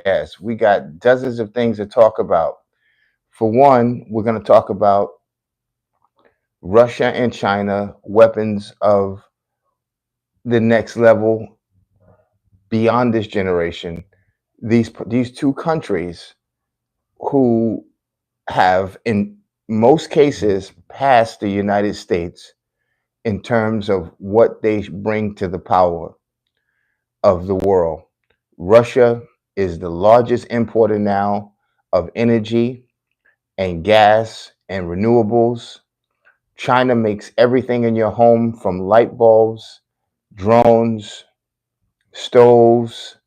podcast. We got dozens of things to talk about. For one, we're going to talk about Russia and China, weapons of the next level beyond this generation. These two countries who have, in most cases, passed the United States in terms of what they bring to the power of the world. Russia is the largest importer now of energy and gas and renewables. China makes everything in your home from light bulbs, drones, stoves,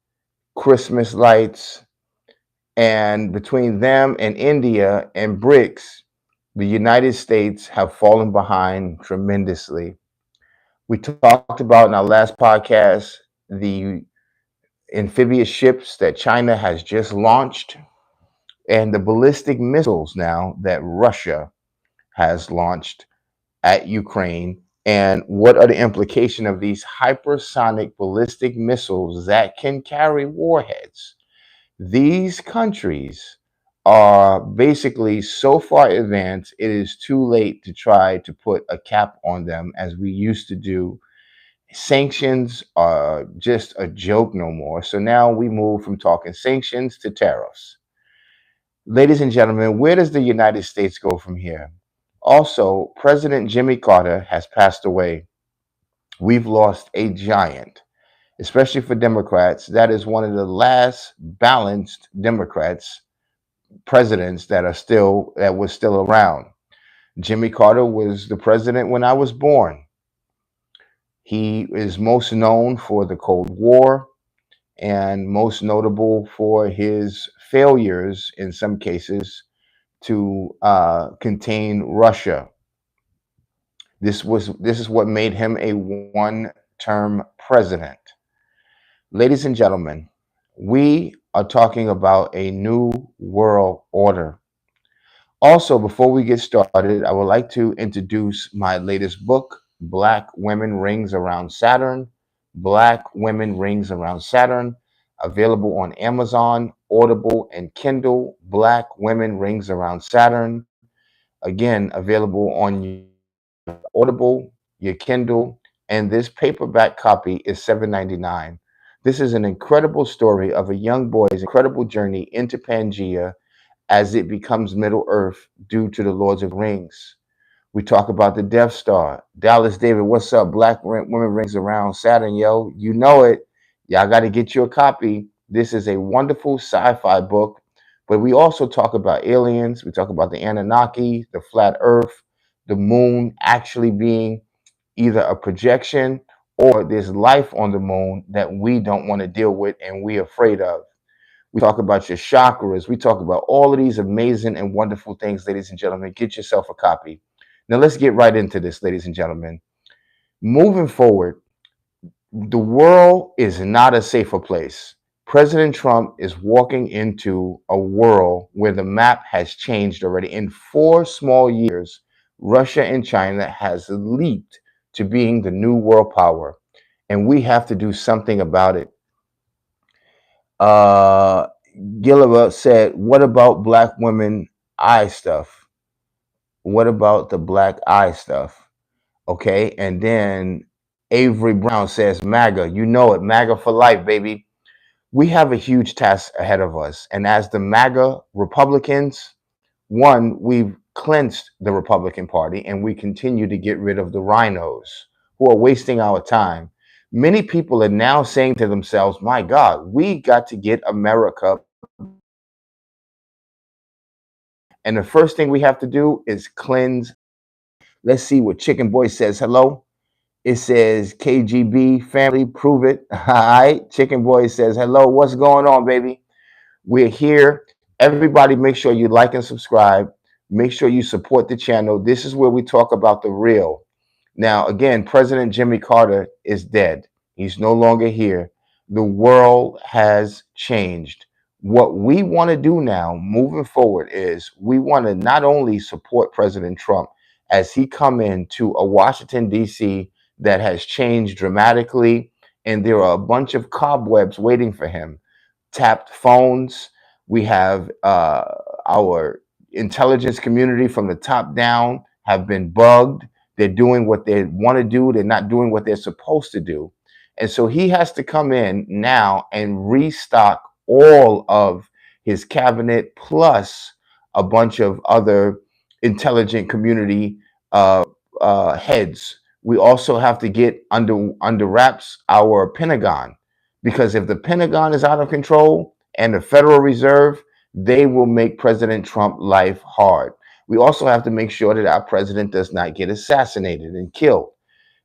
Christmas lights. And between them and India and BRICS, the United States have fallen behind tremendously. We talked about in our last podcast the amphibious ships that China has just launched and the ballistic missiles now that Russia has launched at Ukraine. And what are the implications of these hypersonic ballistic missiles that can carry warheads? These countries are basically so far advanced, it is too late to try to put a cap on them as we used to do. Sanctions are just a joke no more. So now we move from talking sanctions to tariffs. Ladies and gentlemen, where does the United States go from here? Also, President Jimmy Carter has passed away. We've lost a giant, especially for Democrats. That is one of the last balanced Democrats presidents that was still around. Jimmy Carter was the president when I was born. He is most known for the Cold War and most notable for his failures in some cases to contain Russia. This is what made him a one-term president. Ladies and gentlemen, we are talking about a new world order. Also, before we get started, I would like to introduce my latest book, Black Women Rings Around Saturn. Black Women Rings Around Saturn, available on Amazon, Audible, and Kindle. Black Women Rings Around Saturn, again, available on your Audible, your Kindle, and this paperback copy is $7.99. This is an incredible story of a young boy's incredible journey into Pangea as it becomes Middle Earth due to the Lords of Rings. We talk about the Death Star. Dallas David, what's up? Women Rings Around Saturn, yo. You know it. Y'all got to get you a copy. This is a wonderful sci-fi book, but we also talk about aliens. We talk about the Anunnaki, the flat Earth, the moon actually being either a projection or there's life on the moon that we don't want to deal with and we're afraid of. We talk about your chakras. We talk about all of these amazing and wonderful things, ladies and gentlemen. Get yourself a copy. Now, let's get right into this, ladies and gentlemen. Moving forward, the world is not a safer place. President Trump is walking into a world where the map has changed already. In 4 small years, Russia and China has leaped to being the new world power, and we have to do something about it. Gilliver said, what about black women eye stuff? What about the black eye stuff? Okay. And then Avery Brown says, MAGA, you know it, MAGA for life, baby. We have a huge task ahead of us. And as the MAGA Republicans, one, we've cleansed the Republican Party and we continue to get rid of the rhinos who are wasting our time. Many people are now saying to themselves, my God, we got to get America. And the first thing we have to do is cleanse. Let's see what Chicken Boy says. Hello. It says KGB family, prove it. All right. Chicken Boy says, hello. What's going on, baby? We're here. Everybody, make sure you like and subscribe. Make sure you support the channel. This is where we talk about the real. Now, again, President Jimmy Carter is dead. He's no longer here. The world has changed. What we want to do now, moving forward, is we want to not only support President Trump as he come into a Washington, D.C. that has changed dramatically, and there are a bunch of cobwebs waiting for him. tapped phones. We have our intelligence community from the top down have been bugged. They're doing what they want to do. They're not doing what they're supposed to do. And so he has to come in now and restock all of his cabinet plus a bunch of other intelligent community heads. We also have to get under wraps our Pentagon, because if the Pentagon is out of control and the Federal Reserve, they will make President Trump life hard. We also have to make sure that our president does not get assassinated and killed.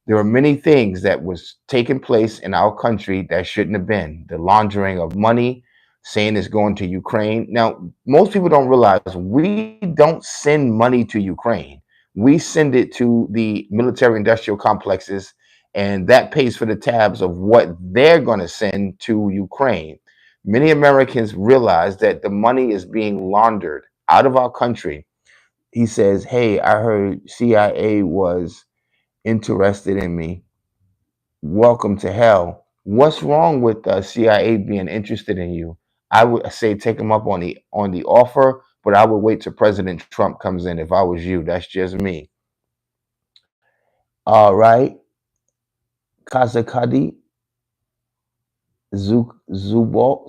There are many things that was taking place in our country that shouldn't have been. The laundering of money, saying it's going to Ukraine. Now, most people don't realize we don't send money to Ukraine. We send it to the military industrial complexes, and that pays for the tabs of what they're going to send to Ukraine. Many Americans realize that the money is being laundered out of our country. He says, "Hey, I heard CIA was interested in me. Welcome to hell." What's wrong with the CIA being interested in you? I would say take them up on the offer, but I would wait till President Trump comes in if I was you. That's just me. All right, Kazakadi Zuzol.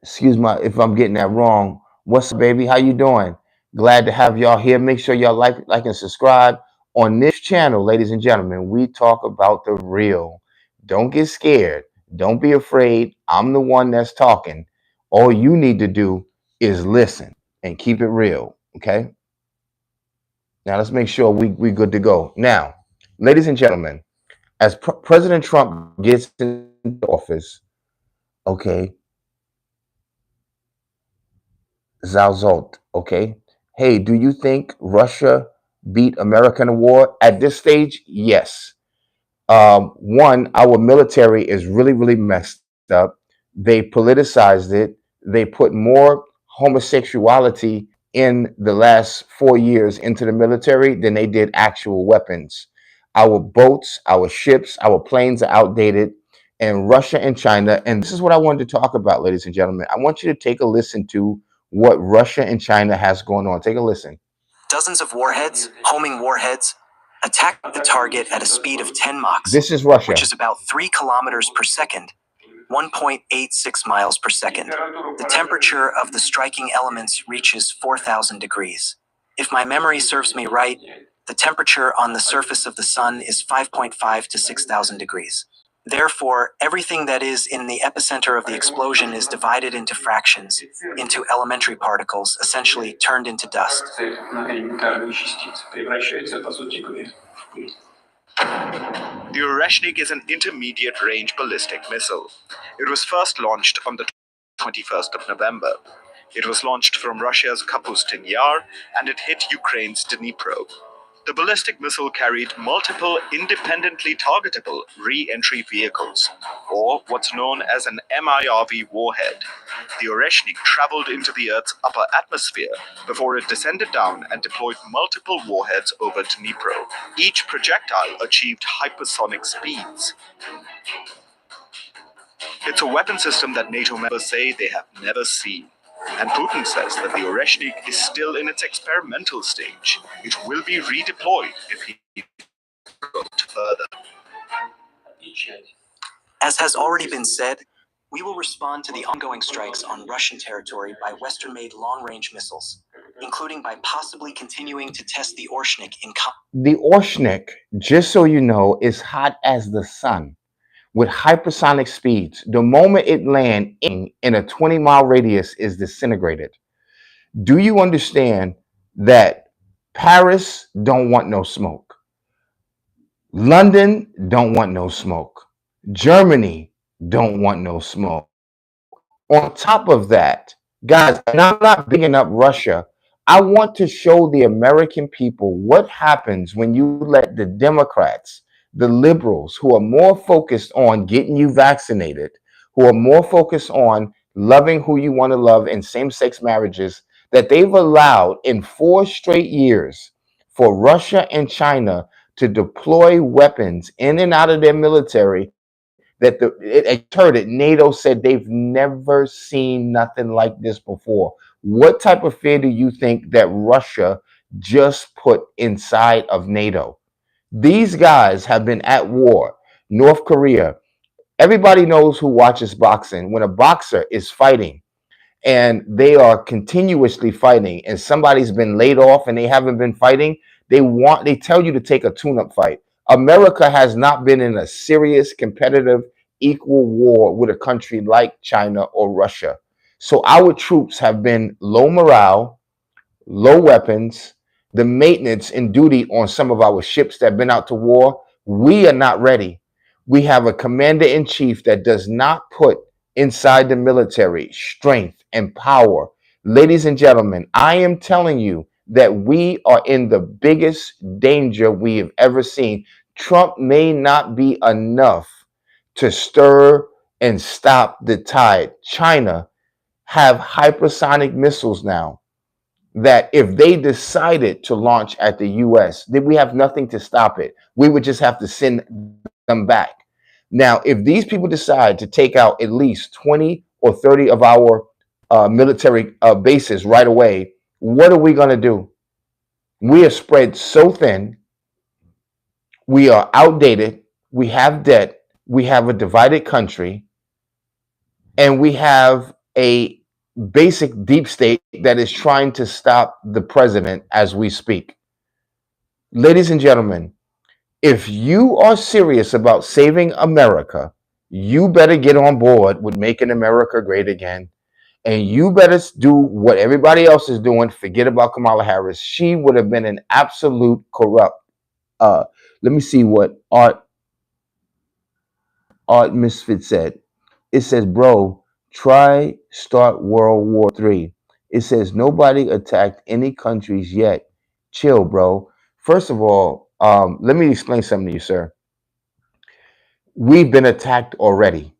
Excuse me if I'm getting that wrong. What's up, baby? How you doing? Glad to have y'all here. Make sure y'all like, and subscribe on this channel, ladies and gentlemen. We talk about the real. Don't get scared. Don't be afraid. I'm the one that's talking. All you need to do is listen and keep it real. Okay. Now let's make sure we good to go. Now, ladies and gentlemen, as President Trump gets into office, okay, Zalzot, okay? Hey, do you think Russia beat America in a war? At this stage, yes. One, our military is really messed up. They politicized it. They put more homosexuality in the last 4 years into the military than they did actual weapons. Our boats, our ships, our planes are outdated. And Russia and China, and this is what I wanted to talk about, ladies and gentlemen. I want you to take a listen to what Russia and China has going on. Take a listen. Dozens of warheads, homing warheads, attack the target at a speed of 10 Machs. This is Russia. Which is about 3 kilometers per second, 1.86 miles per second. The temperature of the striking elements reaches 4,000 degrees. If my memory serves me right, the temperature on the surface of the sun is 5.5 to 6,000 degrees. Therefore, everything that is in the epicenter of the explosion is divided into fractions, into elementary particles, essentially turned into dust. The Oreshnik is an intermediate-range ballistic missile. It was first launched on the 21st of November. It was launched from Russia's Kapustin Yar, and it hit Ukraine's Dnipro. The ballistic missile carried multiple independently targetable re-entry vehicles, or what's known as an MIRV warhead. The Oreshnik traveled into the Earth's upper atmosphere before it descended down and deployed multiple warheads over Dnipro. Each projectile achieved hypersonic speeds. It's a weapon system that NATO members say they have never seen. And Putin says that the Oreshnik is still in its experimental stage. It will be redeployed if he goes further. As has already been said, we will respond to the ongoing strikes on Russian territory by Western-made long-range missiles, including by possibly continuing to test the Oreshnik in The Oreshnik, just so you know, is hot as the sun with hypersonic speeds. The moment it lands in a 20-mile radius is disintegrated. Do you understand that Paris don't want no smoke? London don't want no smoke. Germany don't want no smoke. On top of that, guys, and I'm not bigging up Russia, I want to show the American people what happens when you let the Democrats, the liberals, who are more focused on getting you vaccinated, who are more focused on loving who you want to love in same-sex marriages, that they've allowed in 4 straight years for Russia and China to deploy weapons in and out of their military that I just heard it. NATO said they've never seen nothing like this before. What type of fear do you think that Russia just put inside of NATO? These guys have been at war. North Korea. Everybody knows who watches boxing. When a boxer is fighting and they are continuously fighting and somebody's been laid off and they haven't been fighting, they tell you to take a tune-up fight. America has not been in a serious competitive equal war with a country like China or Russia. So our troops have been low morale, low weapons, the maintenance and duty on some of our ships that have been out to war. We are not ready. We have a commander in chief that does not put inside the military strength and power. Ladies and gentlemen, I am telling you that we are in the biggest danger we have ever seen. Trump may not be enough to stir and stop the tide. China have hypersonic missiles now that if they decided to launch at the US, then we have nothing to stop it. We would just have to send them back. Now, if these people decide to take out at least 20 or 30 of our military bases right away, what are we going to do? We are spread so thin, we are outdated, we have debt, we have a divided country, and we have a basic deep state that is trying to stop the president as we speak. Ladies and gentlemen, if you are serious about saving America, you better get on board with making America great again. And you better do what everybody else is doing. Forget about Kamala Harris. She would have been an absolute corrupt. Uh, Let me see what Art Misfit said. It says, bro, try start World War III. It says nobody attacked any countries yet. Chill, bro. First of all, let me explain something to you, sir. We've been attacked already.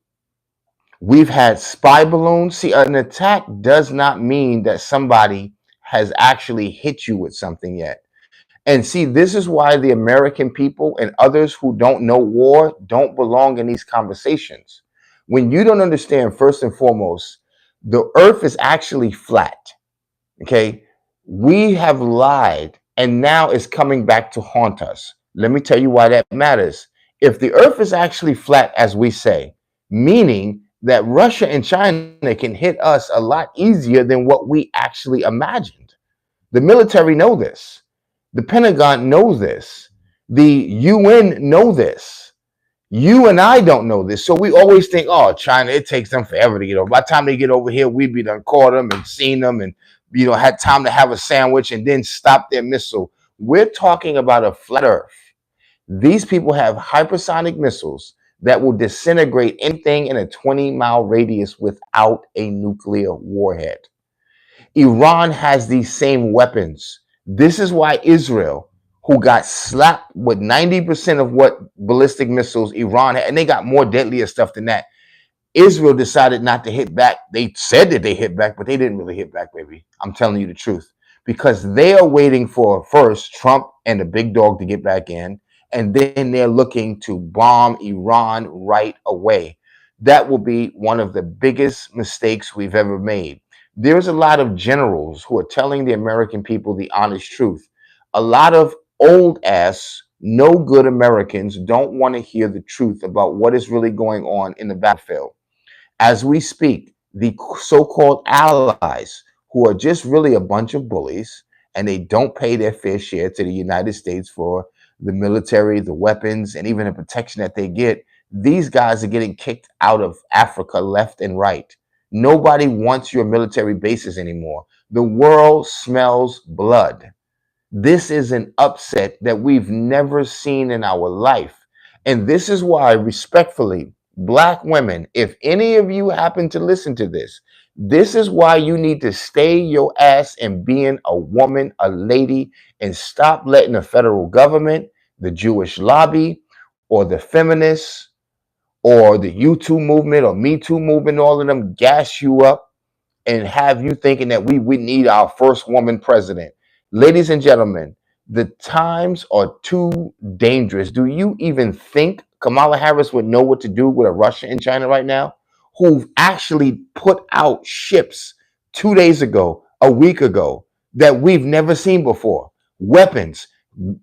We've had spy balloons. See, an attack does not mean that somebody has actually hit you with something yet. And see, this is why the American people and others who don't know war don't belong in these conversations. When you don't understand, first and foremost, the earth is actually flat. Okay. We have lied and now it's coming back to haunt us. Let me tell you why that matters. If the earth is actually flat, as we say, meaning that Russia and China can hit us a lot easier than what we actually imagined. The military know this. The Pentagon knows this. The UN know this. You and I don't know this. So we always think, oh, China, it takes them forever to get over. By the time they get over here, we'd be done caught them and seen them and, had time to have a sandwich and then stop their missile. We're talking about a flat earth. These people have hypersonic missiles that will disintegrate anything in a 20-mile radius without a nuclear warhead. Iran has these same weapons. This is why Israel, who got slapped with 90% of what ballistic missiles Iran had, and they got more deadlier stuff than that. Israel decided not to hit back. They said that they hit back, but they didn't really hit back, baby. I'm telling you the truth. Because they are waiting for first Trump and the big dog to get back in, and then they're looking to bomb Iran right away. That will be one of the biggest mistakes we've ever made. There's a lot of generals who are telling the American people the honest truth. A lot of old ass, no good Americans don't want to hear the truth about what is really going on in the battlefield. As we speak, the so called allies, who are just really a bunch of bullies and they don't pay their fair share to the United States for the military, the weapons, and even the protection that they get, these guys are getting kicked out of Africa left and right. Nobody wants your military bases anymore. The world smells blood. This is an upset that we've never seen in our life. And this is why, respectfully, Black women, if any of you happen to listen to this is why you need to stay your ass in being a woman, a lady, and stop letting the federal government, the Jewish lobby, or the feminists, or the U2 movement, or Me Too movement, all of them gas you up and have you thinking that we need our first woman president. Ladies and gentlemen, the times are too dangerous. Do you even think Kamala Harris would know what to do with a Russia and China right now, who've actually put out ships 2 days ago, a week ago, that we've never seen before. Weapons.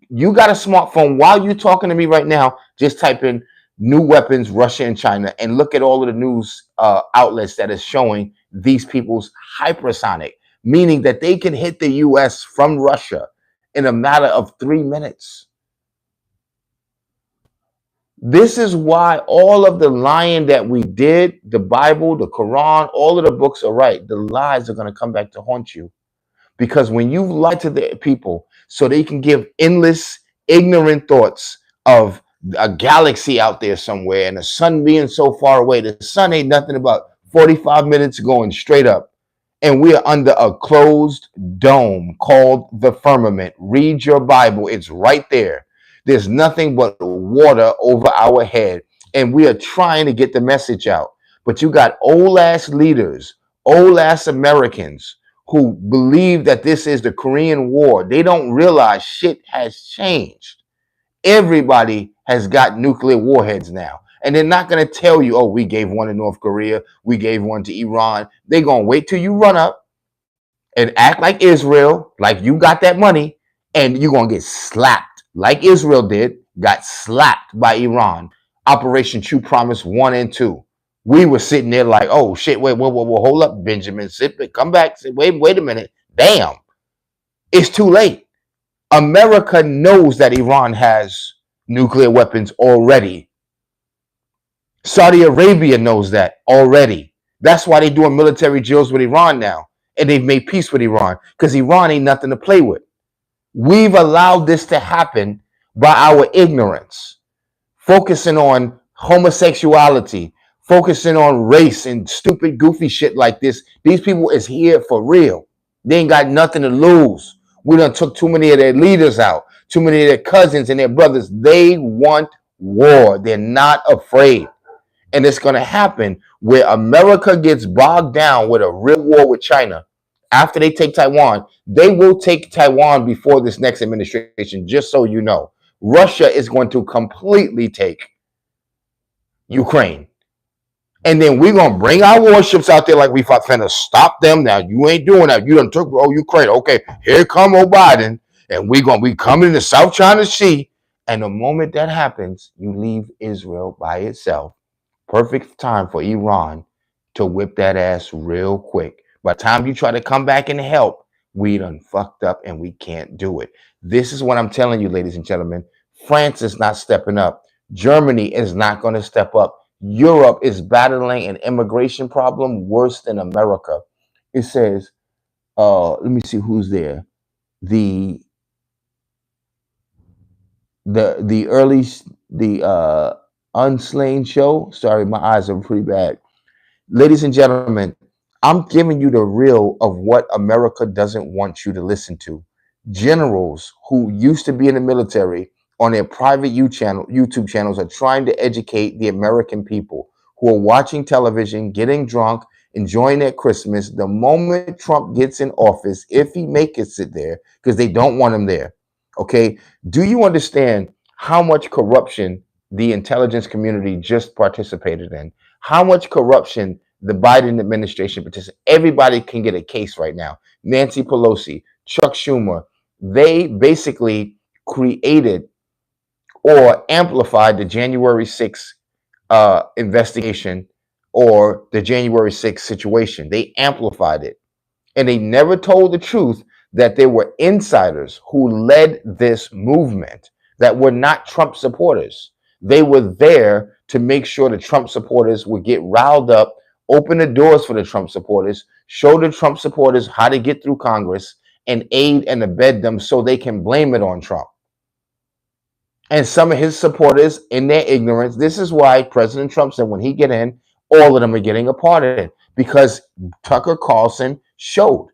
You got a smartphone while you're talking to me right now, just type in new weapons, Russia and China, and look at all of the news outlets that is showing these people's hypersonic, meaning that they can hit the US from Russia in a matter of 3 minutes. This is why all of the lying that we did, the Bible, the Quran, all of the books are right. The lies are going to come back to haunt you. Because when you lie to the people so they can give endless, ignorant thoughts of a galaxy out there somewhere and the sun being so far away, the sun ain't nothing about 45 minutes going straight up. And we are under a closed dome called the firmament. Read your Bible, it's right there. There's nothing but water over our head. And we are trying to get the message out. But you got old ass leaders, old ass Americans who believe that this is the Korean War. They don't realize shit has changed. Everybody has got nuclear warheads now. And they're not going to tell you, oh, we gave one to North Korea, we gave one to Iran. They're going to wait till you run up and act like Israel, like you got that money, and you're going to get slapped like Israel did, got slapped by Iran. Operation True Promise 1 and 2. We were sitting there like, oh shit, wait, hold up, Benjamin, come back, wait a minute. Damn, it's too late. America knows that Iran has nuclear weapons already. Saudi Arabia knows that already. That's why they're doing military drills with Iran now. And they've made peace with Iran because Iran ain't nothing to play with. We've allowed this to happen by our ignorance, focusing on homosexuality, focusing on race and stupid, goofy shit like this. These people is here for real. They ain't got nothing to lose. We done took too many of their leaders out, too many of their cousins and their brothers. They want war. They're not afraid. And it's going to happen where America gets bogged down with a real war with China. After they take Taiwan, they will take Taiwan before this next administration, just so you know. Russia is going to completely take Ukraine. And then we're going to bring our warships out there like we finna stop them. Now, you ain't doing that. You done took Ukraine. Okay, here come Biden. And we're going to be coming to South China Sea. And the moment that happens, you leave Israel by itself. Perfect time for Iran to whip that ass real quick. By the time you try to come back and help, we done fucked up and we can't do it. This is what I'm telling you, ladies and gentlemen. France is not stepping up. Germany is not going to step up. Europe is battling an immigration problem worse than America. It says, let me see who's there. The early Unslain show. Sorry, my eyes are pretty bad. Ladies and gentlemen, I'm giving you the real of what America doesn't want you to listen to. Generals who used to be in the military on their private YouTube channels are trying to educate the American people who are watching television, getting drunk, enjoying their Christmas. The moment Trump gets in office, if he makes it there, because they don't want him there. Okay. Do you understand how much corruption the intelligence community just participated in? How much corruption the Biden administration participated? Everybody can get a case right now. Nancy Pelosi, Chuck Schumer, they basically created or amplified the January 6th investigation or the January 6th situation. They amplified it. And they never told the truth that there were insiders who led this movement that were not Trump supporters. They were there to make sure the Trump supporters would get riled up, open the doors for the Trump supporters, show the Trump supporters how to get through Congress, and aid and abet them so they can blame it on Trump. And some of his supporters, in their ignorance, this is why President Trump said when he get in, all of them are getting a part of it, because Tucker Carlson showed.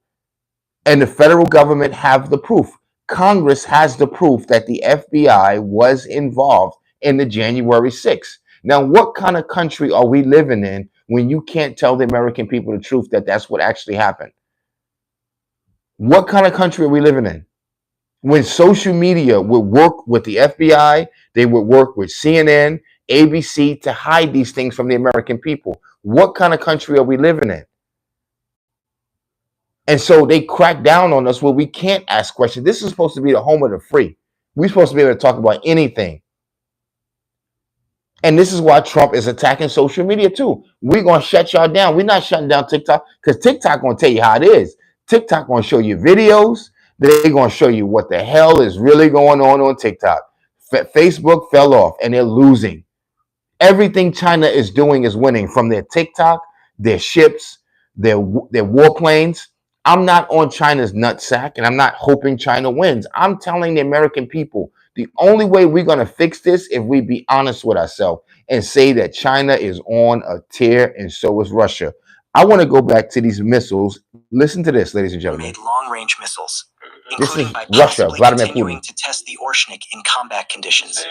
And the federal government have the proof. Congress has the proof that the FBI was involved in the January 6th. Now, what kind of country are we living in when you can't tell the American people the truth that that's what actually happened? What kind of country are we living in? When social media would work with the FBI, they would work with CNN ABC to hide these things from the American people. What kind of country are we living in? And so they crack down on us where we can't ask questions. This is supposed to be the home of the free. We're supposed to be able to talk about anything. And this is why Trump is attacking social media too. We're gonna shut y'all down. We're not shutting down TikTok because TikTok gonna tell you how it is. TikTok gonna show you videos. They're gonna show you what the hell is really going on TikTok. Facebook fell off and they're losing. Everything China is doing is winning, from their TikTok, their ships, their warplanes. I'm not on China's nutsack, and I'm not hoping China wins. I'm telling the American people the only way we're going to fix this if we be honest with ourselves and say that China is on a tear and so is Russia. I want to go back to these missiles. Listen to this, ladies and gentlemen. Made long-range missiles, This is including by Russia, possibly Vladimir continuing Putin. to test the Orshnik in combat conditions,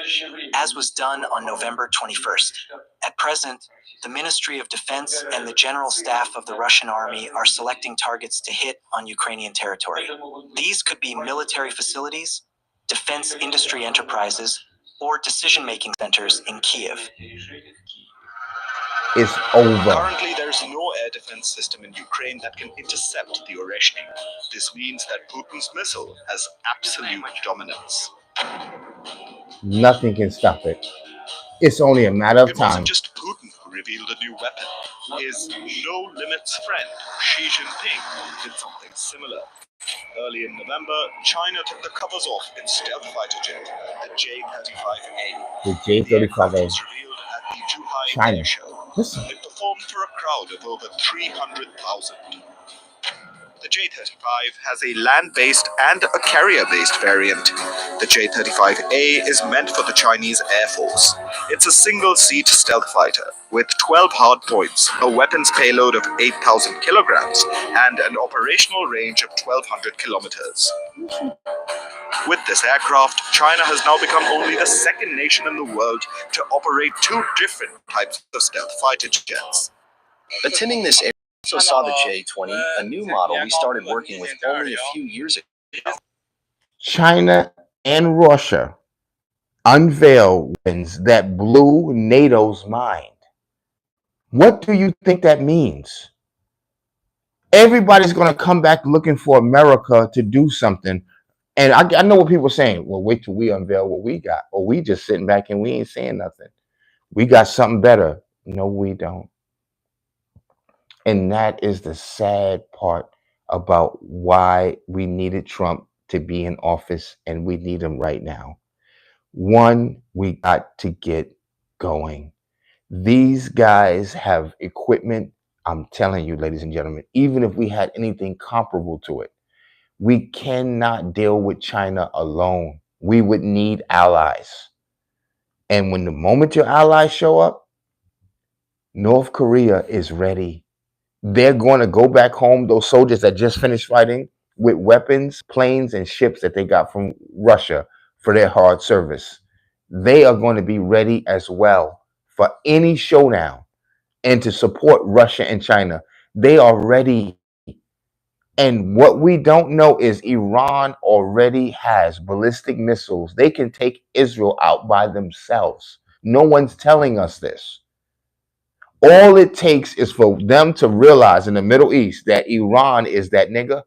as was done on November 21st. At present, the Ministry of Defense and the General Staff of the Russian Army are selecting targets to hit on Ukrainian territory. These could be military facilities, defense industry enterprises, or decision-making centers in Kiev. It's over. Currently, there is no air defense system in Ukraine that can intercept the Oreshnik. This means that Putin's missile has absolute dominance. Nothing can stop it. It's only a matter of It wasn't time. just Putin who revealed a new weapon. His no limits friend, Xi Jinping, did something similar. Early in November, China took the covers off its stealth fighter jet, the J-35A. The The aircraft J-35A. was revealed at the Zhuhai China. Air Show. Listen. It performed for a crowd of over 300,000. The J-35 has a land-based and a carrier-based variant. The J-35A is meant for the Chinese Air Force. It's a single-seat stealth fighter with 12 hardpoints, a weapons payload of 8,000 kilograms, and an operational range of 1,200 kilometers. With this aircraft, China has now become only the second nation in the world to operate two different types of stealth fighter jets. Attending this area also saw the J-20, a new model we started working with only a few years ago. China and Russia unveiled weapons that blew NATO's mind. What do you think that means? Everybody's going to come back looking for America to do something. And I know what people are saying. Well, wait till we unveil what we got. Or we just sitting back and we ain't saying nothing. We got something better. No, we don't. And that is the sad part about why we needed Trump to be in office, and we need him right now. One, we got to get going. These guys have equipment. I'm telling you, ladies and gentlemen, even if we had anything comparable to it, we cannot deal with China alone. We would need allies. And when the moment your allies show up, North Korea is ready. They're going to go back home, those soldiers that just finished fighting, with weapons, planes, and ships that they got from Russia for their hard service. They are going to be ready as well for any showdown and to support Russia and China. They are ready. And what we don't know is Iran already has ballistic missiles. They can take Israel out by themselves. No one's telling us this. All it takes is for them to realize in the Middle East that Iran is that nigga.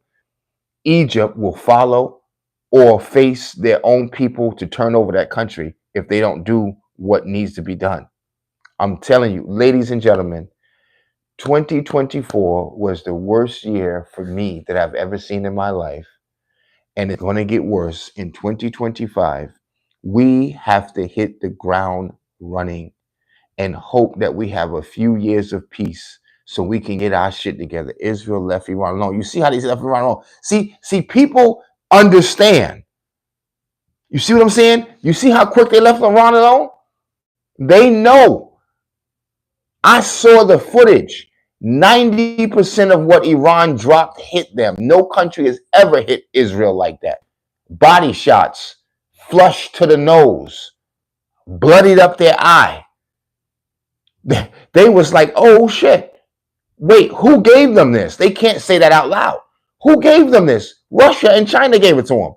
Egypt will follow or face their own people to turn over that country if they don't do what needs to be done. I'm telling you, ladies and gentlemen, 2024 was the worst year for me that I've ever seen in my life. And it's going to get worse in 2025. We have to hit the ground running and hope that we have a few years of peace so we can get our shit together. Israel left Iran alone. You see how they left Iran alone? See, people understand. You see what I'm saying? You see how quick they left Iran alone? They know. I saw the footage. 90% of what Iran dropped hit them. No country has ever hit Israel like that. Body shots, flush to the nose, bloodied up their eye. They was like, oh shit. Wait, who gave them this? They can't say that out loud. Who gave them this? Russia and China gave it to them.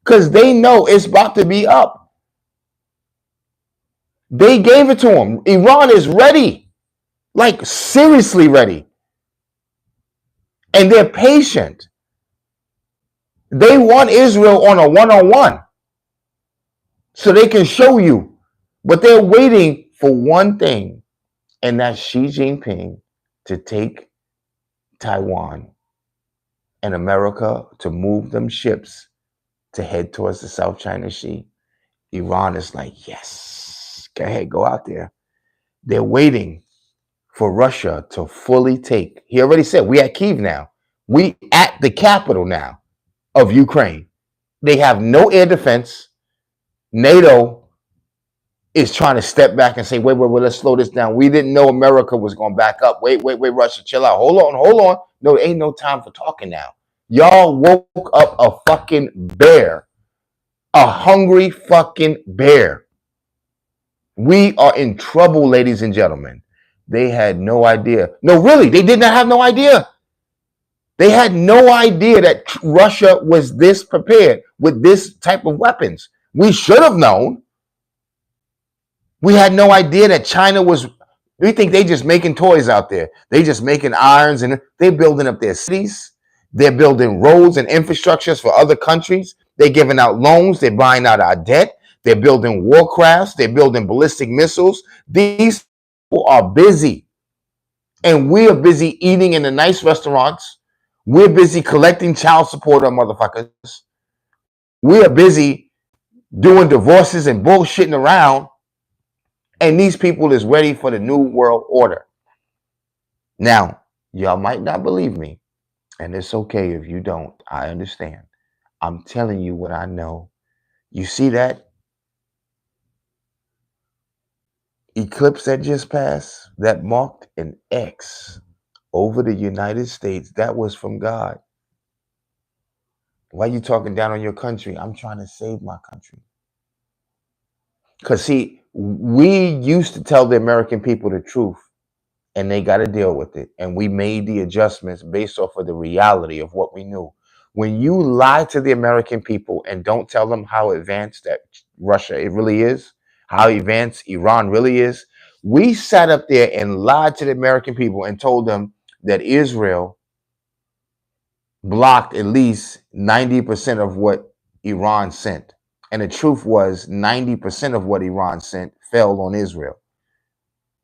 Because they know it's about to be up. They gave it to him. Iran is ready, like seriously ready, and they're patient. They want Israel on a one-on-one so they can show you, but they're waiting for one thing, and that's Xi Jinping to take Taiwan and America to move them ships to head towards the South China Sea. Iran is like, yes, go ahead, go out there. They're waiting for Russia to fully take. He already said we at Kyiv now. We at the capital now of Ukraine. They have no air defense. NATO is trying to step back and say, wait, let's slow this down. We didn't know America was going to back up. Wait, Russia, chill out. Hold on. No, there ain't no time for talking now. Y'all woke up a fucking bear, a hungry fucking bear. We are in trouble, ladies and gentlemen. They had no idea. No, really, they did not have no idea. They had no idea that Russia was this prepared with this type of weapons. We should have known. We had no idea that China was. We think they just making toys out there. They just making irons and they're building up their cities. They're building roads and infrastructures for other countries. They're giving out loans. They're buying out our debt. They're building warcrafts. They're building ballistic missiles. These people are busy. And we are busy eating in the nice restaurants. We're busy collecting child support on motherfuckers. We are busy doing divorces and bullshitting around. And these people is ready for the new world order. Now, y'all might not believe me, and it's okay if you don't. I understand. I'm telling you what I know. You see that eclipse that just passed that marked an X over the United States? That was from God. Why are you talking down on your country? I'm trying to save my country. Because, see, we used to tell the American people the truth, and they got to deal with it. And we made the adjustments based off of the reality of what we knew. When you lie to the American people and don't tell them how advanced that Russia it really is, how advanced Iran really is, we sat up there and lied to the American people and told them that Israel blocked at least 90% of what Iran sent. And the truth was 90% of what Iran sent fell on Israel.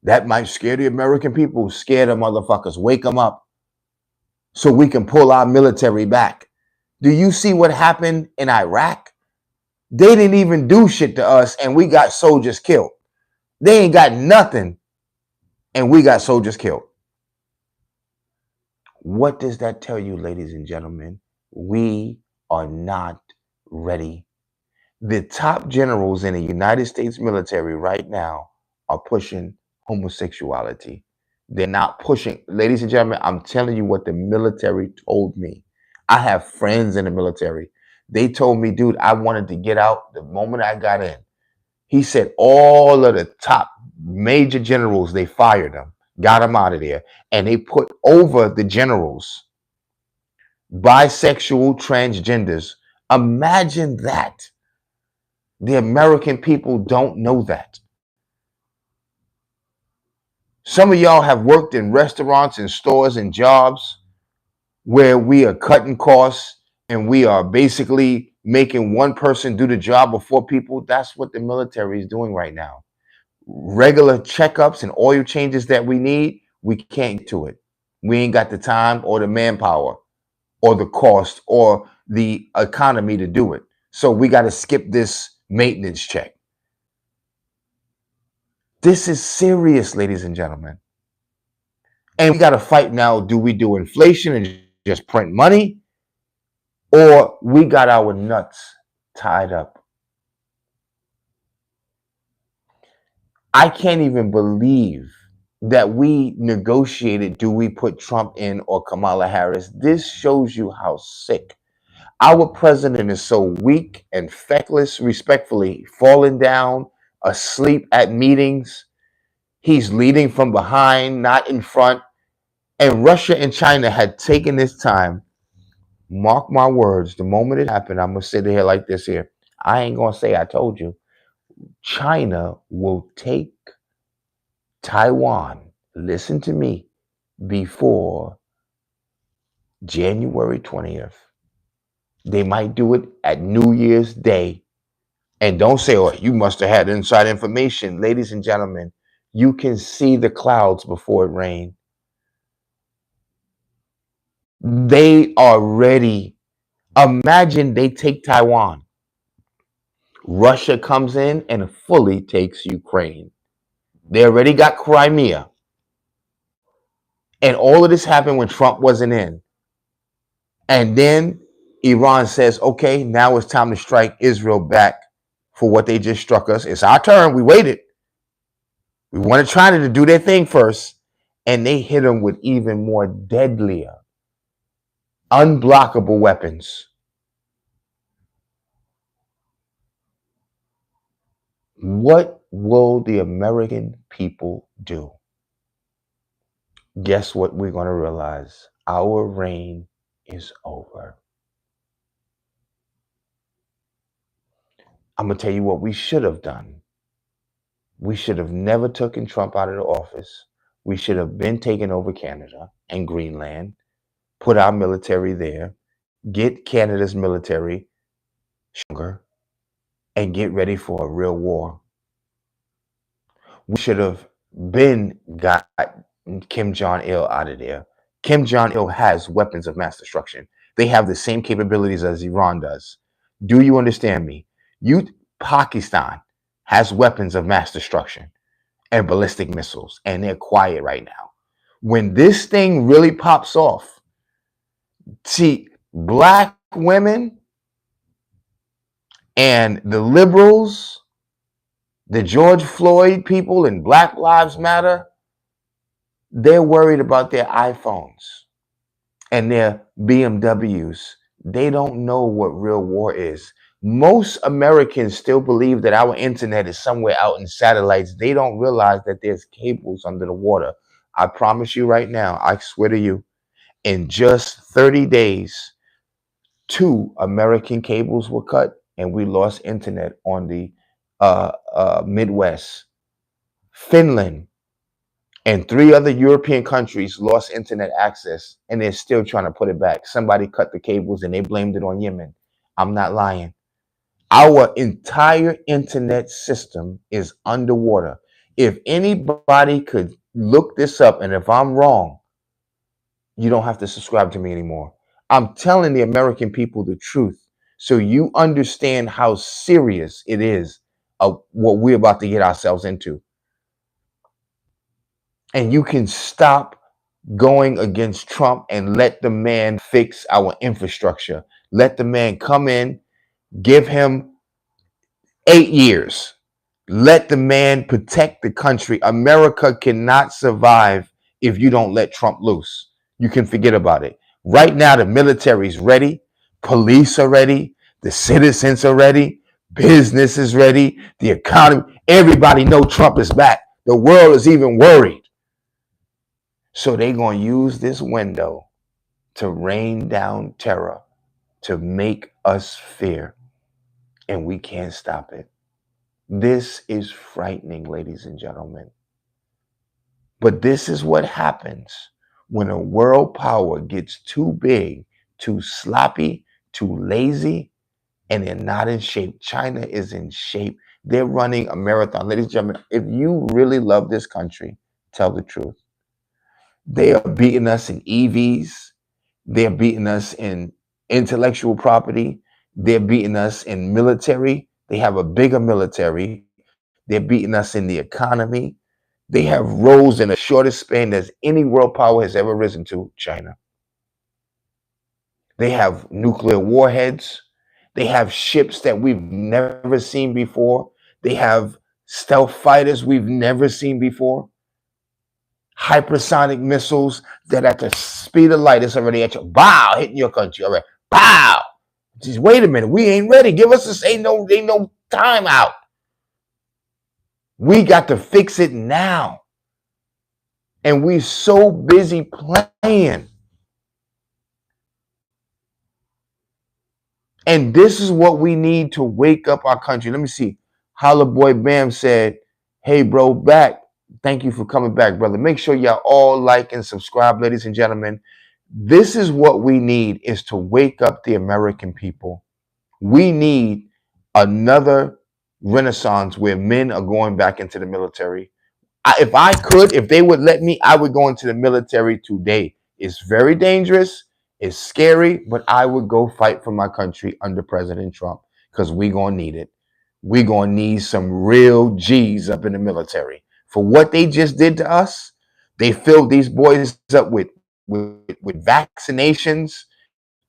That might scare the American people. Scare the motherfuckers. Wake them up so we can pull our military back. Do you see what happened in Iraq? They didn't even do shit to us and we got soldiers killed. They ain't got nothing and we got soldiers killed. What does that tell you, ladies and gentlemen? We are not ready. The top generals in the United States military right now are pushing homosexuality. They're not pushing. Ladies and gentlemen, I'm telling you what the military told me. I have friends in the military. They told me, dude, I wanted to get out the moment I got in. He said all of the top major generals, they fired them, got them out of there, and they put over the generals bisexual transgenders. Imagine that. The American people don't know that. Some of y'all have worked in restaurants and stores and jobs where we are cutting costs and we are basically making one person do the job of four people. That's what the military is doing right now. Regular checkups and oil changes that we need, we can't get to it. We ain't got the time or the manpower or the cost or the economy to do it. So we got to skip this maintenance check. This is serious, ladies and gentlemen. And we got to fight now. Do we do inflation and just print money? Or we got our nuts tied up? I can't even believe that we negotiated, do we put Trump in or Kamala Harris? This shows you how sick. Our president is so weak and feckless, respectfully, falling down, asleep at meetings. He's leading from behind, not in front. And Russia and China had taken this time. Mark my words, the moment it happened, I'm going to sit here like this here. I ain't going to say I told you. China will take Taiwan, listen to me, before January 20th. They might do it at New Year's Day. And don't say, oh, you must have had inside information. Ladies and gentlemen, you can see the clouds before it rains. They are ready. Imagine they take Taiwan. Russia comes in and fully takes Ukraine. They already got Crimea. And all of this happened when Trump wasn't in. And then Iran says, okay, now it's time to strike Israel back for what they just struck us. It's our turn. We waited. We wanted China to do their thing first. And they hit them with even more deadlier, unblockable weapons. What will the American people do? Guess what we're going to realize? Our reign is over. I'm going to tell you what we should have done. We should have never taken Trump out of the office. We should have been taking over Canada and Greenland, put our military there, get Canada's military stronger, and get ready for a real war. We should have been got Kim Jong-il out of there. Kim Jong-il has weapons of mass destruction. They have the same capabilities as Iran does. Do you understand me? Pakistan has weapons of mass destruction and ballistic missiles, and they're quiet right now. When this thing really pops off, see, black women and the liberals, the George Floyd people and Black Lives Matter, they're worried about their iPhones and their BMWs. They don't know what real war is. Most Americans still believe that our internet is somewhere out in satellites. They don't realize that there's cables under the water. I promise you right now, I swear to you, in just 30 days, 2 American cables were cut and we lost internet on the Midwest. Finland and 3 other European countries lost internet access and they're still trying to put it back. Somebody cut the cables and they blamed it on Yemen. I'm not lying. Our entire internet system is underwater. If anybody could look this up, and if I'm wrong, you don't have to subscribe to me anymore. I'm telling the American people the truth so you understand how serious it is of what we're about to get ourselves into. And you can stop going against Trump and let the man fix our infrastructure. Let the man come in, give him 8 years. Let the man protect the country. America cannot survive if you don't let Trump loose. You can forget about it. Right now, the military's ready. Police are ready. The citizens are ready. Business is ready. The economy. Everybody know Trump is back. The world is even worried. So they're going to use this window to rain down terror, to make us fear. And we can't stop it. This is frightening, ladies and gentlemen. But this is what happens when a world power gets too big, too sloppy, too lazy, and they're not in shape. China is in shape. They're running a marathon. Ladies and gentlemen, if you really love this country, tell the truth. They are beating us in EVs. They're beating us in intellectual property. They're beating us in military. They have a bigger military. They're beating us in the economy. They have rose in the shortest span as any world power has ever risen to, China. They have nuclear warheads. They have ships that we've never seen before. They have stealth fighters we've never seen before. Hypersonic missiles that at the speed of light is already at your bow, hitting your country. All right, bow. Just wait a minute, we ain't ready. Give us this. Ain't no time out. We got to fix it now. And we so busy playing. And this is what we need to wake up our country. Let me see. Holla Boy Bam said, "Hey, bro, back. Thank you for coming back, brother. Make sure y'all all like and subscribe, ladies and gentlemen. This is what we need is to wake up the American people. We need another renaissance where men are going back into the military. If I could, if they would let me, I would go into the military today. It's very dangerous. It's scary, but I would go fight for my country under President Trump because we gonna need it. We gonna need some real G's up in the military for what they just did to us. They filled these boys up with vaccinations.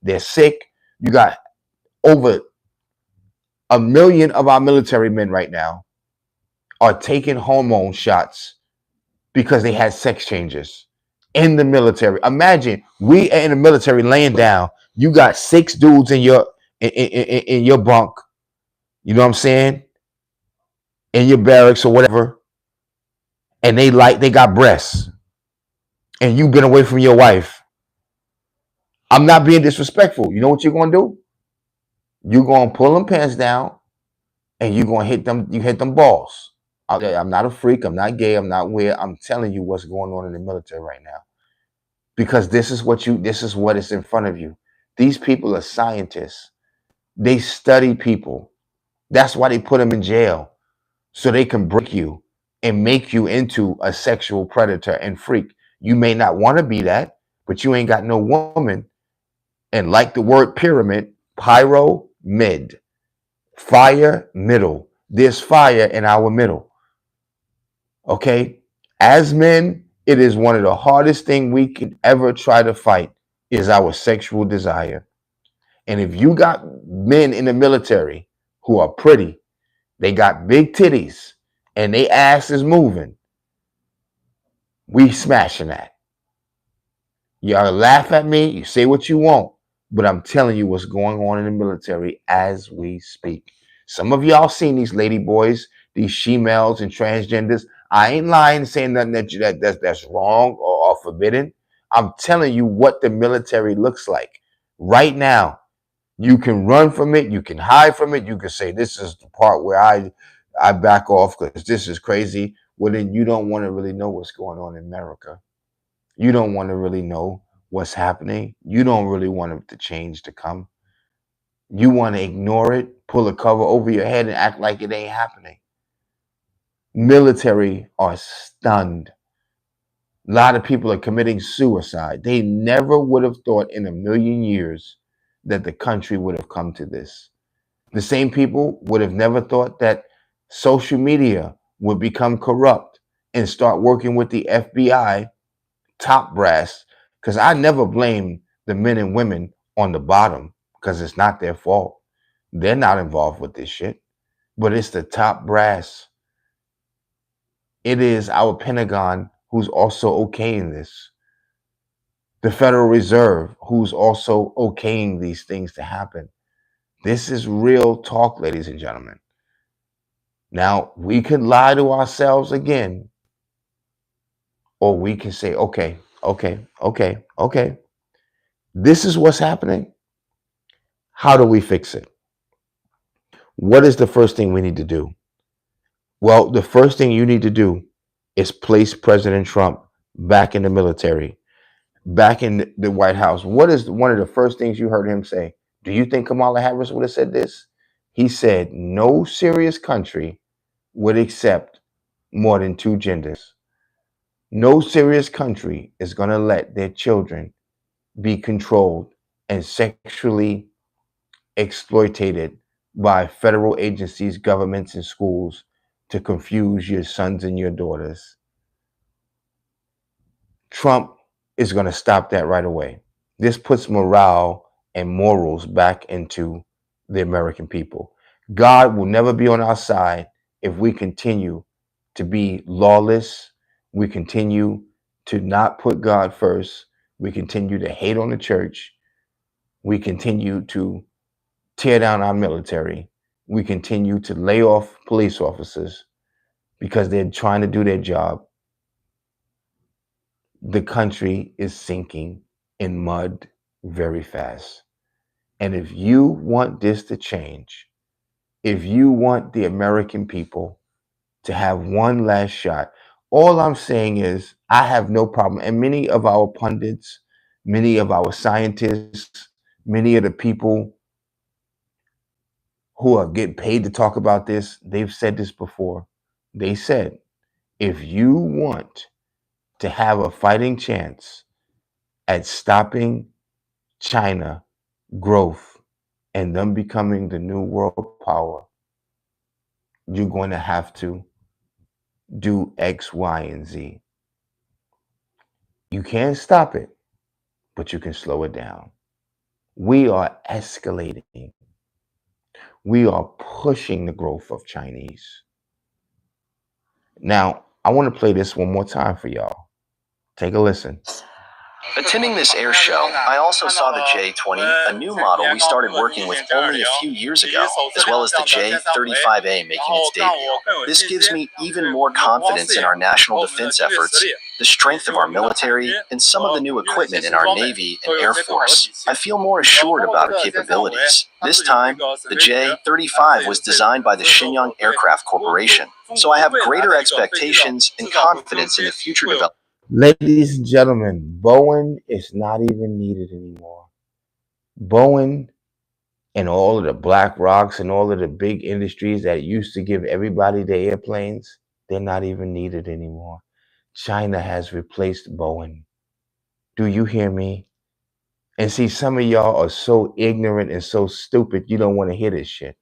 They're sick. You got over 1 million of our military men right now are taking hormone shots because they had sex changes in the military. Imagine we are in the military laying down. You got 6 dudes in your bunk. You know what I'm saying? In your barracks or whatever, and they got breasts, and you've been away from your wife. I'm not being disrespectful. You know what you're gonna do? You're gonna pull them pants down, and you're gonna hit them. You hit them balls. I'm not a freak. I'm not gay. I'm not weird. I'm telling you what's going on in the military right now because this is what is in front of you. These people are scientists. They study people. That's why they put them in jail so they can break you and make you into a sexual predator and freak. You may not want to be that, but you ain't got no woman. And like the word pyramid, pyro mid, fire middle. There's fire in our middle. Okay? As men, it is one of the hardest things we could ever try to fight is our sexual desire. And if you got men in the military who are pretty, they got big titties, and they ass is moving, we smashing that. Y'all laugh at me, you say what you want, but I'm telling you what's going on in the military as we speak. Some of y'all seen these lady boys, these she-males and transgenders. I ain't lying saying nothing that's wrong or forbidden. I'm telling you what the military looks like right now. You can run from it, you can hide from it, you can say this is the part where I back off because this is crazy. Well, then you don't want to really know what's going on in America. You don't want to really know what's happening. You don't really want the change to come. You want to ignore it, pull a cover over your head, and act like it ain't happening. Military are stunned. A lot of people are committing suicide. They never would have thought in a million years that the country would have come to this. The same people would have never thought that social media would become corrupt and start working with the FBI top brass. Because I never blame the men and women on the bottom because it's not their fault. They're not involved with this shit. But it's the top brass. It is our Pentagon who's also okaying this. The Federal Reserve who's also okaying these things to happen. This is real talk, ladies and gentlemen. Now, we could lie to ourselves again, or we can say, okay. This is what's happening. How do we fix it? What is the first thing we need to do? Well, the first thing you need to do is place President Trump back in the military, back in the White House. What is one of the first things you heard him say? Do you think Kamala Harris would have said this? He said, no serious country would accept more than two genders. No serious country is going to let their children be controlled and sexually exploited by federal agencies, governments, and schools to confuse your sons and your daughters. Trump is going to stop that right away. This puts morale and morals back into the American people. God will never be on our side if we continue to be lawless. We continue to not put God first. We continue to hate on the church. We continue to tear down our military. We continue to lay off police officers because they're trying to do their job. The country is sinking in mud very fast. And if you want this to change, If you want the American people to have one last shot, all I'm saying is I have no problem. And many of our pundits, many of our scientists, many of the people who are getting paid to talk about this, they've said this before. They said, if you want to have a fighting chance at stopping China growth and them becoming the new world power, you're going to have to do X, Y, and Z. You can't stop it, but you can slow it down. We are escalating. We are pushing the growth of Chinese. Now, I want to play this one more time for y'all. Take a listen. Attending this air show, I also saw the J-20, a new model we started working with only a few years ago, as well as the J-35A making its debut. This gives me even more confidence in our national defense efforts, the strength of our military, and some of the new equipment in our Navy and Air Force. I feel more assured about our capabilities. This time, the J-35 was designed by the Shenyang Aircraft Corporation, so I have greater expectations and confidence in the future development. Ladies and gentlemen, Boeing is not even needed anymore. Boeing and all of the Black Rocks and all of the big industries that used to give everybody their airplanes, they're not even needed anymore. China has replaced Boeing. Do you hear me? And see, some of y'all are so ignorant and so stupid, you don't want to hear this shit.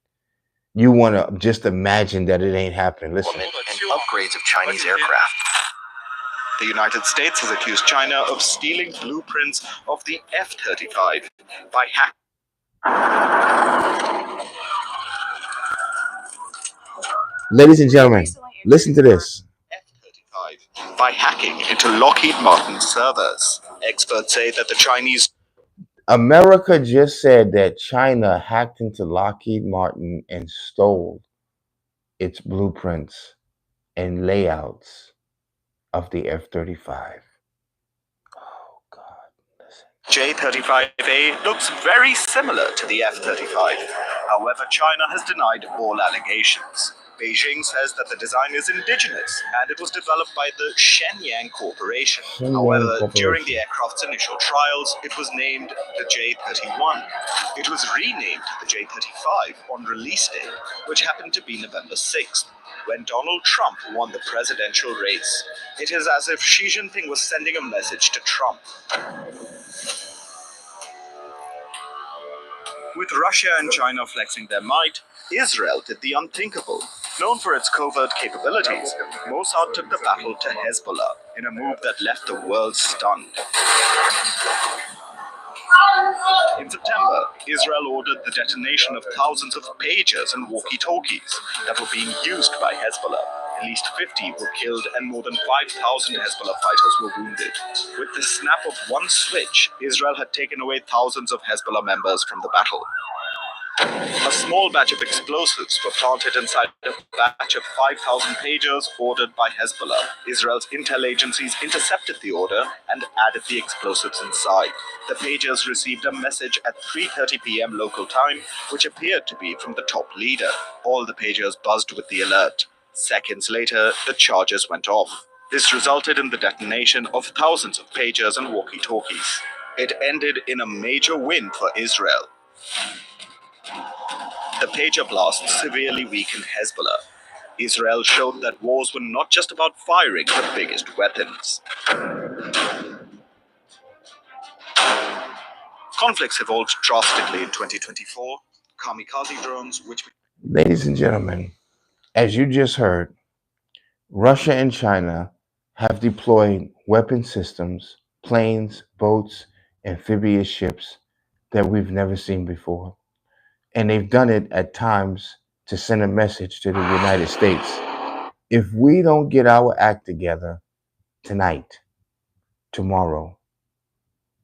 You want to just imagine that it ain't happening. Listen. And upgrades of Chinese aircraft. The United States has accused China of stealing blueprints of the F-35 by hacking. Ladies and gentlemen, listen to this. F-35 by hacking into Lockheed Martin servers. Experts say that the Chinese America just said that China hacked into Lockheed Martin and stole its blueprints and layouts of the F-35. Oh, God, listen. J-35A looks very similar to the F-35. However, China has denied all allegations. Beijing says that the design is indigenous and it was developed by the Shenyang Corporation. However, during the aircraft's initial trials, it was named the J-31. It was renamed the J-35 on release day, which happened to be November 6th, when Donald Trump won the presidential race. It is as if Xi Jinping was sending a message to Trump. With Russia and China flexing their might, Israel did the unthinkable. Known for its covert capabilities, Mossad took the battle to Hezbollah in a move that left the world stunned. In September, Israel ordered the detonation of thousands of pagers and walkie-talkies that were being used by Hezbollah. At least 50 were killed and more than 5,000 Hezbollah fighters were wounded. With the snap of one switch, Israel had taken away thousands of Hezbollah members from the battle. A small batch of explosives were planted inside a batch of 5,000 pagers ordered by Hezbollah. Israel's intel agencies intercepted the order and added the explosives inside. The pagers received a message at 3:30 p.m. local time, which appeared to be from the top leader. All the pagers buzzed with the alert. Seconds later, the charges went off. This resulted in the detonation of thousands of pagers and walkie-talkies. It ended in a major win for Israel. The pager blast severely weakened Hezbollah. Israel showed that wars were not just about firing the biggest weapons. Conflicts evolved drastically in 2024. Kamikaze drones, which... Ladies and gentlemen, as you just heard, Russia and China have deployed weapon systems, planes, boats, amphibious ships that we've never seen before. And they've done it at times to send a message to the United States. If we don't get our act together tonight, tomorrow,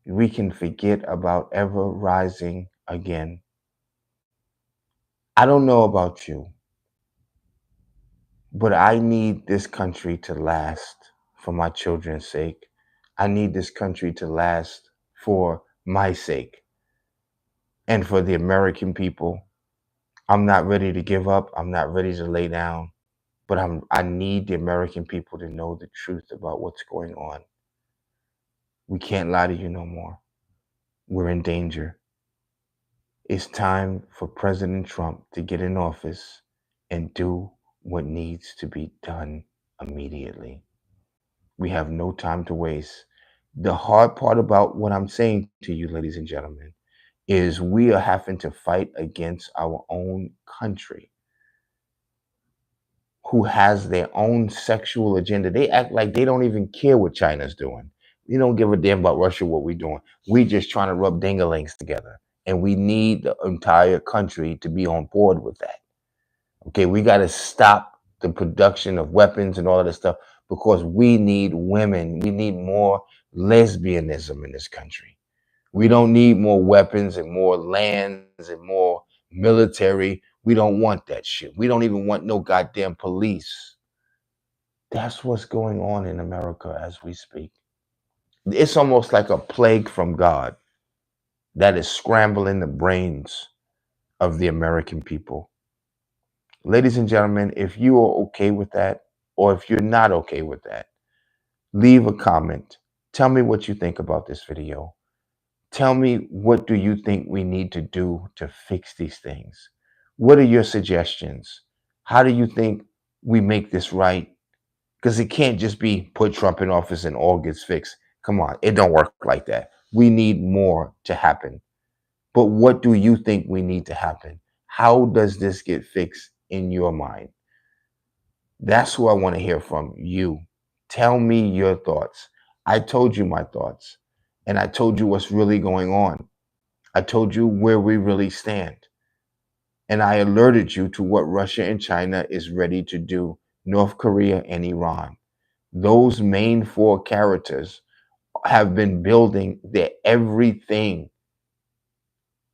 we can forget about ever rising again. I don't know about you, but I need this country to last for my children's sake. I need this country to last for my sake and for the American people. I'm not ready to give up. I'm not ready to lay down. But I need the American people to know the truth about what's going on. We can't lie to you no more. We're in danger. It's time for President Trump to get in office and do what needs to be done immediately. We have no time to waste. The hard part about what I'm saying to you, ladies and gentlemen, is we are having to fight against our own country who has their own sexual agenda. They act like they don't even care what China's doing. We don't give a damn about Russia, what we're doing. We just trying to rub dingalinks together. And we need the entire country to be on board with that. Okay, we got to stop the production of weapons and all of this stuff because we need women. We need more lesbianism in this country. We don't need more weapons and more lands and more military. We don't want that shit. We don't even want no goddamn police. That's what's going on in America as we speak. It's almost like a plague from God that is scrambling the brains of the American people. Ladies and gentlemen, if you are okay with that, or if you're not okay with that, leave a comment. Tell me what you think about this video. Tell me, what do you think we need to do to fix these things? What are your suggestions? How do you think we make this right? Because it can't just be put Trump in office and all gets fixed. Come on, it don't work like that. We need more to happen. But what do you think we need to happen? How does this get fixed in your mind? That's who I want to hear from you. Tell me your thoughts. I told you my thoughts, and I told you what's really going on. I told you where we really stand. And I alerted you to what Russia and China is ready to do, North Korea and Iran. Those main four characters have been building their everything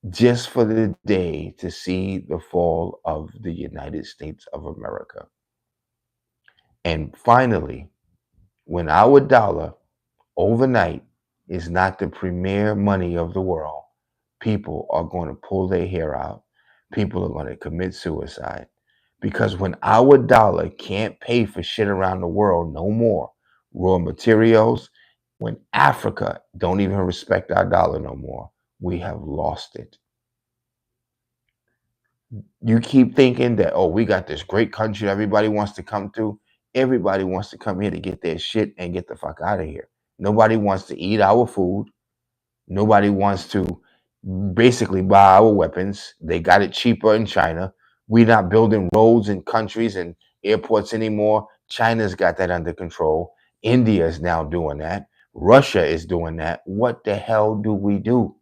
just for the day to see the fall of the United States of America. And finally, when our dollar overnight is not the premier money of the world, people are going to pull their hair out. People are going to commit suicide. Because when our dollar can't pay for shit around the world no more, raw materials, when Africa don't even respect our dollar no more, we have lost it. You keep thinking that, oh, we got this great country everybody wants to come to. Everybody wants to come here to get their shit and get the fuck out of here. Nobody wants to eat our food. Nobody wants to basically buy our weapons. They got it cheaper in China. We're not building roads and countries and airports anymore. China's got that under control. India is now doing that. Russia is doing that. What the hell do we do?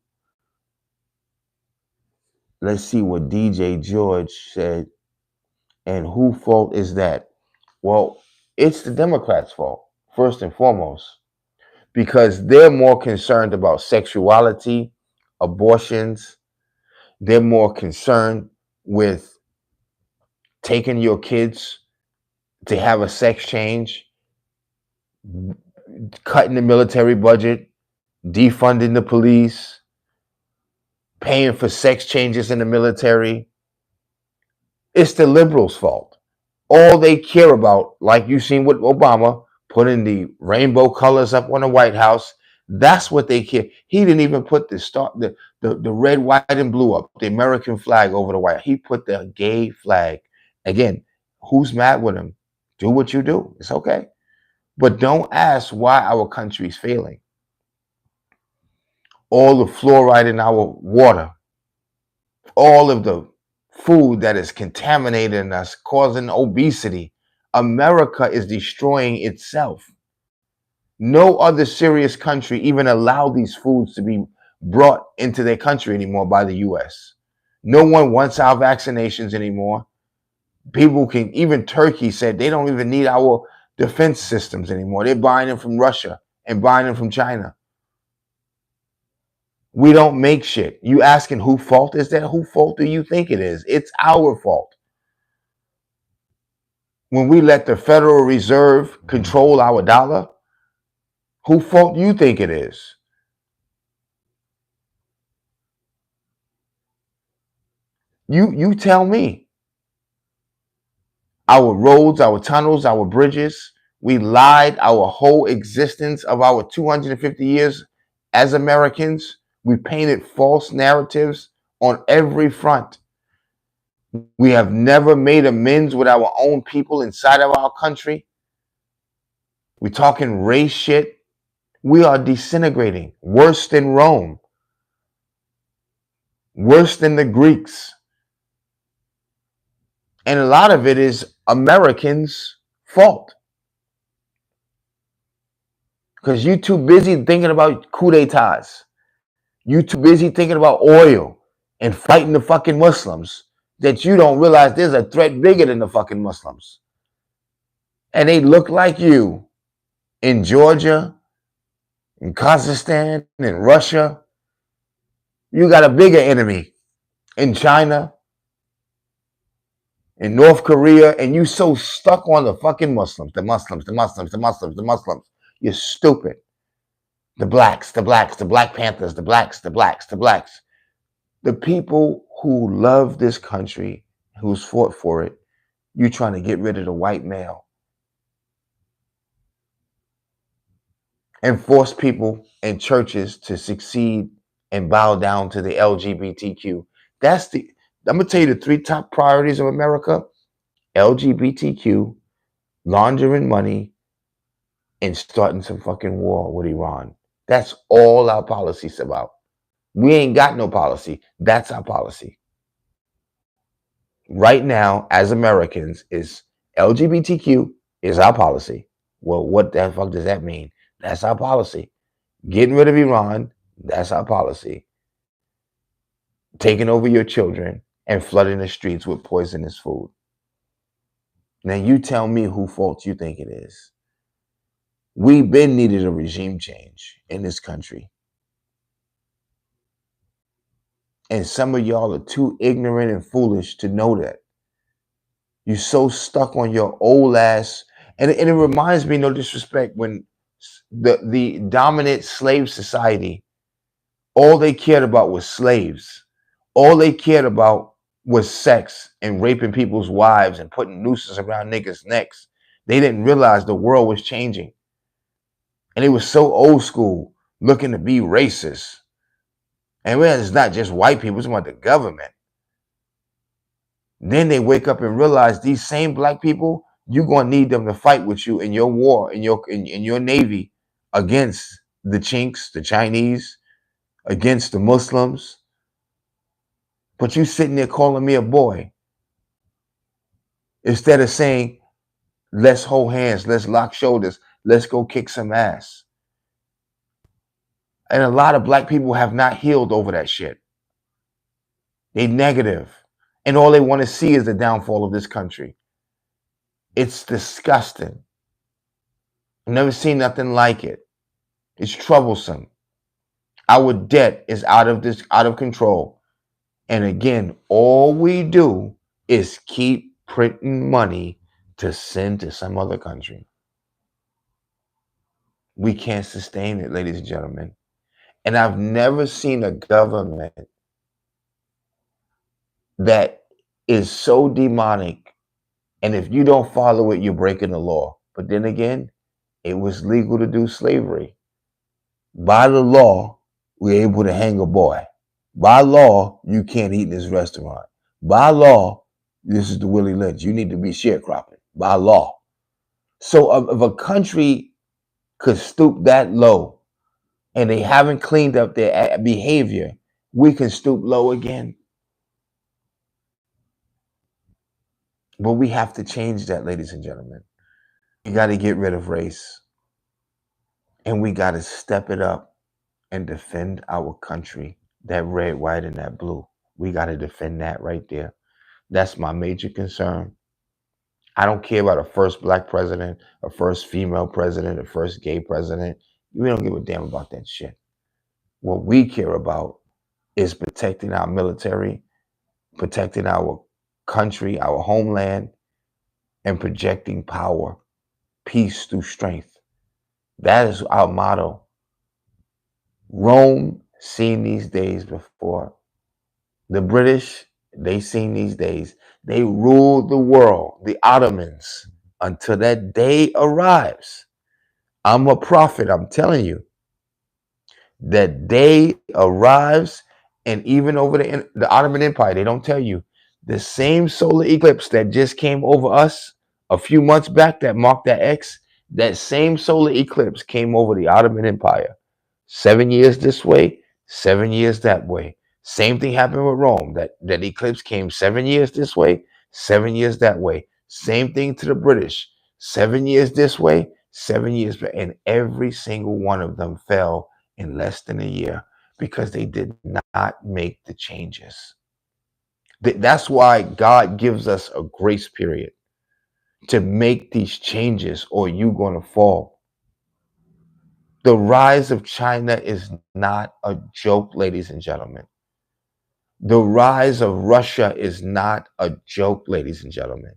Let's see what DJ George said. And whose fault is that? Well, it's the Democrats' fault, first and foremost, because they're more concerned about sexuality, abortions. They're more concerned with taking your kids to have a sex change, cutting the military budget, defunding the police, paying for sex changes in the military. It's the liberals' fault. All they care about, like you seen with Obama, putting the rainbow colors up on the White House, that's what they care. He didn't even put the red, white, and blue up, the American flag over the White House. He put the gay flag. Again, who's mad with him? Do what you do. It's okay. But don't ask why our country's failing. All the fluoride in our water, all of the food that is contaminating us, causing obesity. America is destroying itself. No other serious country even allow these foods to be brought into their country anymore by the US. No one wants our vaccinations anymore. People can, even Turkey said they don't even need our defense systems anymore. They're buying them from Russia and buying them from China. We don't make shit. You asking who fault is that? Who fault do you think it is? It's our fault. When we let the Federal Reserve control our dollar, who fault you think it is? You tell me. Our roads, our tunnels, our bridges, we lied our whole existence of our 250 years as Americans. We painted false narratives on every front. We have never made amends with our own people inside of our country. We're talking race shit. We are disintegrating. Worse than Rome. Worse than the Greeks. And a lot of it is Americans' fault. Because you're too busy thinking about coup d'etats. You too busy thinking about oil and fighting the fucking Muslims that you don't realize there's a threat bigger than the fucking Muslims. And they look like you in Georgia, in Kazakhstan, in Russia. You got a bigger enemy in China, in North Korea, and you so stuck on the fucking Muslims, the Muslims, the Muslims, the Muslims, the Muslims. You're stupid. The blacks, the blacks, the Black Panthers, the blacks, the blacks, the blacks. The people who love this country, who's fought for it, you trying to get rid of the white male and force people in churches to succeed and bow down to the LGBTQ. I'm gonna tell you the three top priorities of America: LGBTQ, laundering money, and starting some fucking war with Iran. That's all our policy's about. We ain't got no policy. That's our policy. Right now, as Americans, is LGBTQ is our policy. Well, what the fuck does that mean? That's our policy. Getting rid of Iran, that's our policy. Taking over your children and flooding the streets with poisonous food. Now you tell me who fault you think it is. We've been needed a regime change in this country. And some of y'all are too ignorant and foolish to know that. You're so stuck on your old ass. And it reminds me, no disrespect, when the dominant slave society, all they cared about was slaves. All they cared about was sex and raping people's wives and putting nooses around niggas' necks. They didn't realize the world was changing. And it was so old school, looking to be racist. And it's not just white people, it's about the government. Then they wake up and realize these same black people, you're gonna need them to fight with you in your war, in your navy, against the Chinks, the Chinese, against the Muslims. But you sitting there calling me a boy instead of saying, let's hold hands, let's lock shoulders, let's go kick some ass. And a lot of black people have not healed over that shit. They negative. And all they want to see is the downfall of this country. It's disgusting. I've never seen nothing like it. It's troublesome. Our debt is out of control. And again, all we do is keep printing money to send to some other country. We can't sustain it, ladies and gentlemen. And I've never seen a government that is so demonic. And if you don't follow it, you're breaking the law. But then again, it was legal to do slavery. By the law, we're able to hang a boy. By law, you can't eat in this restaurant. By law, this is the Willie Lynch. You need to be sharecropping. By law. So if a country could stoop that low and they haven't cleaned up their behavior, we can stoop low again. But we have to change that, ladies and gentlemen. We got to get rid of race. And we got to step it up and defend our country. That red, white, and that blue. We got to defend that right there. That's my major concern. I don't care about a first black president, a first female president, a first gay president. We don't give a damn about that shit. What we care about is protecting our military, protecting our country, our homeland, and projecting power, peace through strength. That is our motto. Rome seen these days before. The British They seen these days. They ruled the world, the Ottomans, until that day arrives. I'm a prophet, I'm telling you. That day arrives, and even over the Ottoman Empire, they don't tell you. The same solar eclipse that just came over us a few months back that marked that X, that same solar eclipse came over the Ottoman Empire. 7 years this way, 7 years that way. Same thing happened with Rome. That eclipse came 7 years this way, 7 years that way. Same thing to the British. 7 years this way, 7 years back. And every single one of them fell in less than a year because they did not make the changes. That's why God gives us a grace period to make these changes or you're going to fall. The rise of China is not a joke, ladies and gentlemen. The rise of Russia is not a joke, ladies and gentlemen.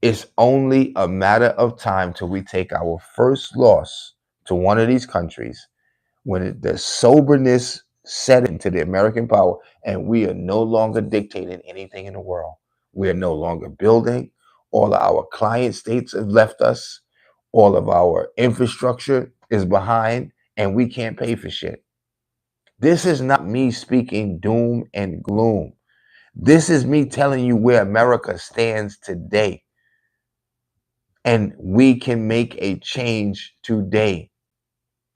It's only a matter of time till we take our first loss to one of these countries when the soberness set into the American power and we are no longer dictating anything in the world. We are no longer building. All of our client states have left us. All of our infrastructure is behind and we can't pay for shit. This is not me speaking doom and gloom. This is me telling you where America stands today. And we can make a change today.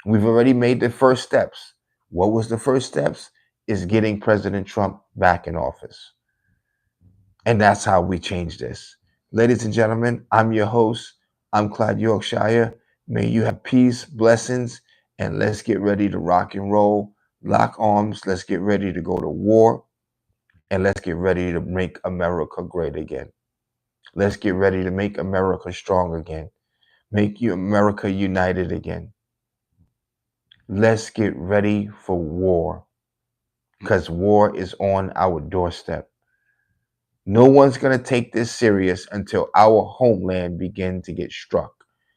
We've already made the first steps. What was the first steps? Is getting President Trump back in office. And that's how we change this. Ladies and gentlemen, I'm your host. I'm Clyde Yorkshire. May you have peace, blessings, and let's get ready to rock and roll. Lock arms. Let's get ready to go to war. And let's get ready to make America great again. Let's get ready to make America strong again. Make you America united again. Let's get ready for war because war is on our doorstep. No one's going to take this serious until our homeland begin to get struck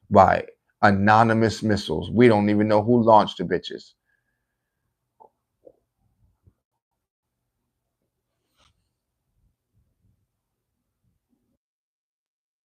by anonymous missiles. We don't even know who launched the bitches.